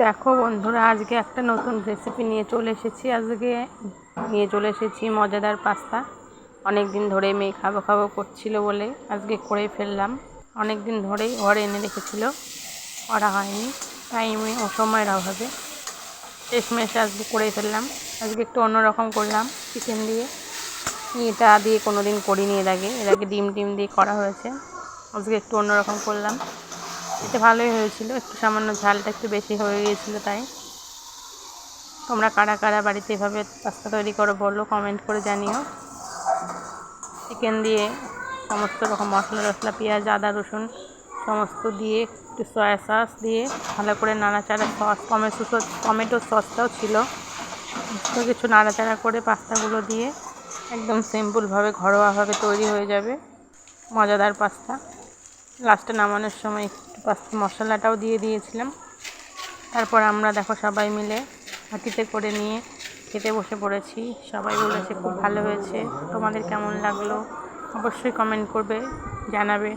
দেখো বন্ধুরা, আজকে একটা নতুন রেসিপি নিয়ে চলে এসেছি। মজাদার পাস্তা। অনেক দিন ধরে মেয়ে খাবো খাবো করছিল বলে আজকে করে ফেললাম। অনেক দিন ধরেই ঘরে এনে রেখেছিল, করা হয়নি, টাইমে ও সময়ের অভাবে শেষমেশ আজকে করে ফেললাম। আজকে একটু অন্যরকম করলাম, চিকেন দিয়ে। এটা দিয়ে কোনো দিন করিনি এর আগে ডিম দিয়ে করা হয়েছে। আজকে একটু অন্যরকম করলাম, এটা ভালোই হয়েছিল। একটু সামান্য ঝালটা একটু বেশি হয়ে গিয়েছিলো। তাই তোমরা কারা কারা বাড়িতে এভাবে পাস্তা তৈরি করো বলো, কমেন্ট করে জানিও। চিকেন দিয়ে সমস্ত রকম মশলা পেঁয়াজ আদা রসুন সমস্ত দিয়ে একটু সয়া সস দিয়ে ভালো করে নাড়াচাড়া, টমেটো সসটাও ছিল, তো কিছু নাড়াচাড়া করে পাস্তাগুলো দিয়ে একদম সিম্পলভাবে ঘরোয়াভাবে তৈরি হয়ে যাবে মজাদার পাস্তা। লাস্টে নামানোর সময় একটু পাস্তা মশলাটাও দিয়ে দিয়েছিলাম। তারপর আমরা দেখো সবাই মিলে হাঁটিতে করে নিয়ে খেতে বসে পড়েছি। সবাই বলেছে খুব ভালো হয়েছে। তোমাদের কেমন লাগলো অবশ্যই কমেন্ট করবে, জানাবে।